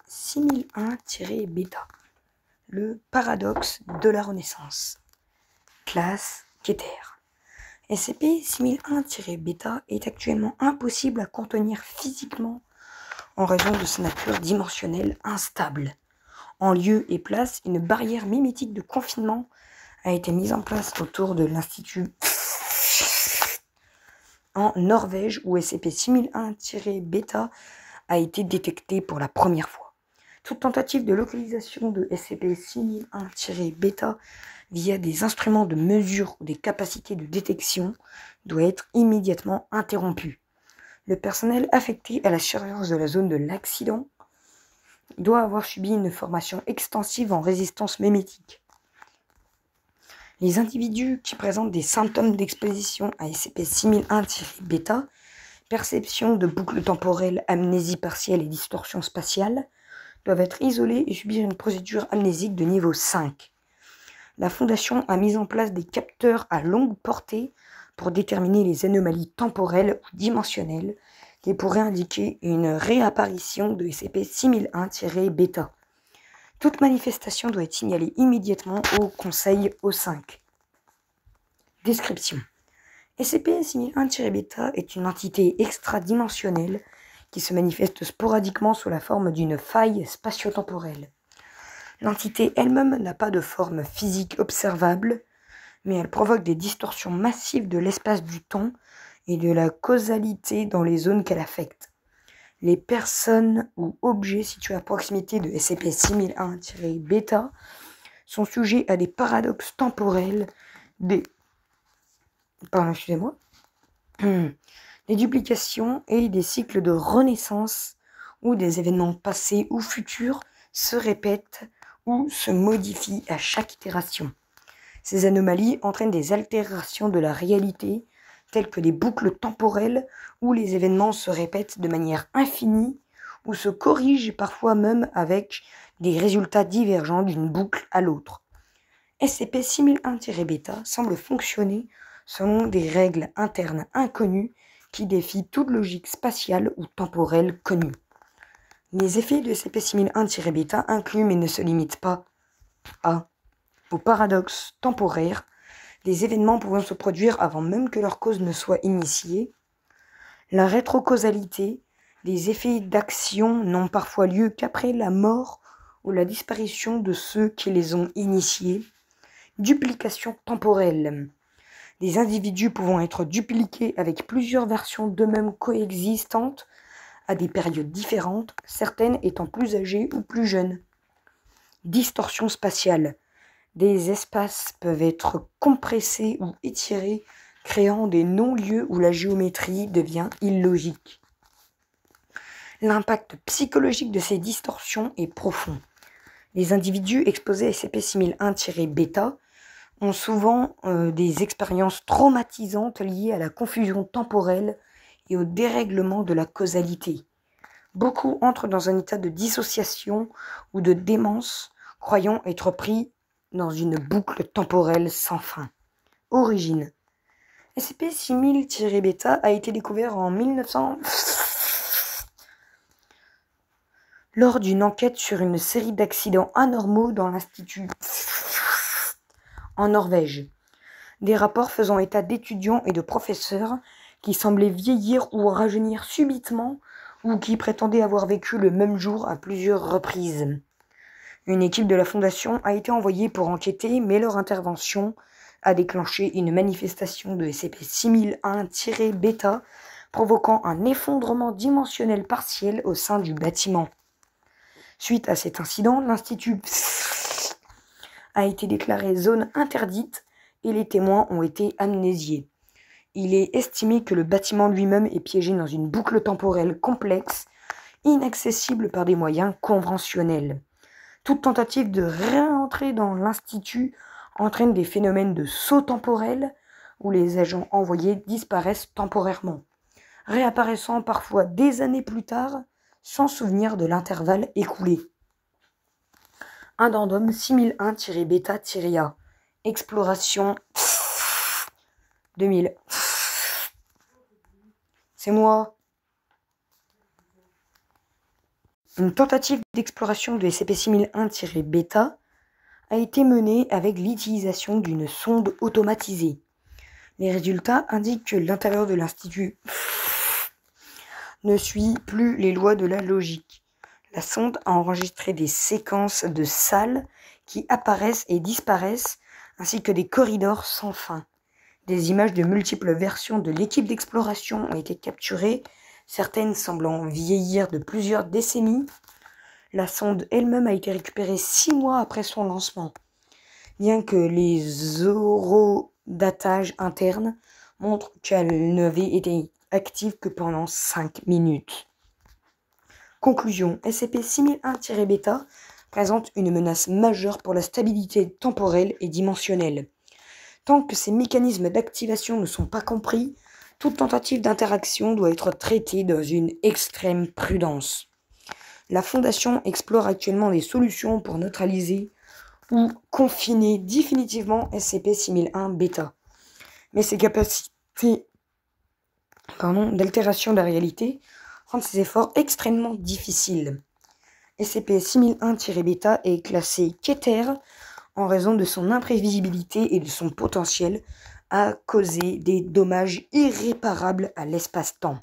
SCP-6001-Bêta, le paradoxe de la Renaissance. Classe Keter. SCP-6001-Bêta est actuellement impossible à contenir physiquement en raison de sa nature dimensionnelle instable. En lieu et place, une barrière mimétique de confinement a été mise en place autour de l'Institut en Norvège où SCP-6001-Bêta a été détecté pour la première fois. Toute tentative de localisation de SCP-6001-Bêta via des instruments de mesure ou des capacités de détection doit être immédiatement interrompue. Le personnel affecté à la surveillance de la zone de l'accident doit avoir subi une formation extensive en résistance mimétique. Les individus qui présentent des symptômes d'exposition à SCP-6001-Bêta, perception de boucles temporelles, amnésie partielle et distorsion spatiale, doivent être isolés et subir une procédure amnésique de niveau 5. La Fondation a mis en place des capteurs à longue portée pour déterminer les anomalies temporelles ou dimensionnelles qui pourraient indiquer une réapparition de SCP-6001-Bêta. Toute manifestation doit être signalée immédiatement au Conseil O5. Description. SCP-6001-Bêta est une entité extradimensionnelle qui se manifeste sporadiquement sous la forme d'une faille spatio-temporelle. L'entité elle-même n'a pas de forme physique observable, mais elle provoque des distorsions massives de l'espace du temps et de la causalité dans les zones qu'elle affecte. Les personnes ou objets situés à proximité de SCP-6001-Bêta sont sujets à des paradoxes temporels, des duplications et des cycles de renaissance où des événements passés ou futurs se répètent ou se modifient à chaque itération. Ces anomalies entraînent des altérations de la réalité, telles que des boucles temporelles où les événements se répètent de manière infinie ou se corrigent parfois même avec des résultats divergents d'une boucle à l'autre. SCP-6001-Bêta semble fonctionner selon des règles internes inconnues qui défient toute logique spatiale ou temporelle connue. Les effets de SCP-6001-Bêta incluent mais ne se limitent pas au paradoxe temporaire, des événements pouvant se produire avant même que leur cause ne soit initiée, la rétrocausalité, des effets d'action n'ont parfois lieu qu'après la mort ou la disparition de ceux qui les ont initiés, duplication temporelle, des individus pouvant être dupliqués avec plusieurs versions d'eux-mêmes coexistantes à des périodes différentes, certaines étant plus âgées ou plus jeunes. Distorsion spatiale. Des espaces peuvent être compressés ou étirés, créant des non-lieux où la géométrie devient illogique. L'impact psychologique de ces distorsions est profond. Les individus exposés à SCP-6001-Bêta ont souvent des expériences traumatisantes liées à la confusion temporelle et au dérèglement de la causalité. Beaucoup entrent dans un état de dissociation ou de démence, croyant être pris dans une boucle temporelle sans fin. Origine. SCP-6000-Bêta a été découvert en 1900 lors d'une enquête sur une série d'accidents anormaux dans l'Institut en Norvège. Des rapports faisant état d'étudiants et de professeurs qui semblaient vieillir ou rajeunir subitement ou qui prétendaient avoir vécu le même jour à plusieurs reprises. Une équipe de la Fondation a été envoyée pour enquêter, mais leur intervention a déclenché une manifestation de SCP-6001-Bêta, provoquant un effondrement dimensionnel partiel au sein du bâtiment. Suite à cet incident, l'Institut a été déclaré zone interdite et les témoins ont été amnésiés. Il est estimé que le bâtiment lui-même est piégé dans une boucle temporelle complexe, inaccessible par des moyens conventionnels. Toute tentative de réentrer dans l'Institut entraîne des phénomènes de saut temporel où les agents envoyés disparaissent temporairement, réapparaissant parfois des années plus tard sans souvenir de l'intervalle écoulé. Addendum 6001-Bêta-A. Exploration 2000. C'est moi. Une tentative d'exploration de SCP-6001-bêta a été menée avec l'utilisation d'une sonde automatisée. Les résultats indiquent que l'intérieur de l'Institut ne suit plus les lois de la logique. La sonde a enregistré des séquences de salles qui apparaissent et disparaissent, ainsi que des corridors sans fin. Des images de multiples versions de l'équipe d'exploration ont été capturées, certaines semblant vieillir de plusieurs décennies. La sonde elle-même a été récupérée 6 mois après son lancement, bien que les horodatages internes montrent qu'elle n'avait été active que pendant 5 minutes. Conclusion, SCP-6001-bêta présente une menace majeure pour la stabilité temporelle et dimensionnelle. Tant que ces mécanismes d'activation ne sont pas compris, toute tentative d'interaction doit être traitée dans une extrême prudence. La Fondation explore actuellement des solutions pour neutraliser ou confiner définitivement SCP-6001-bêta. Mais ses capacités d'altération de la réalité rendent ces efforts extrêmement difficiles. SCP-6001-bêta est classé Keter en raison de son imprévisibilité et de son potentiel à causer des dommages irréparables à l'espace-temps.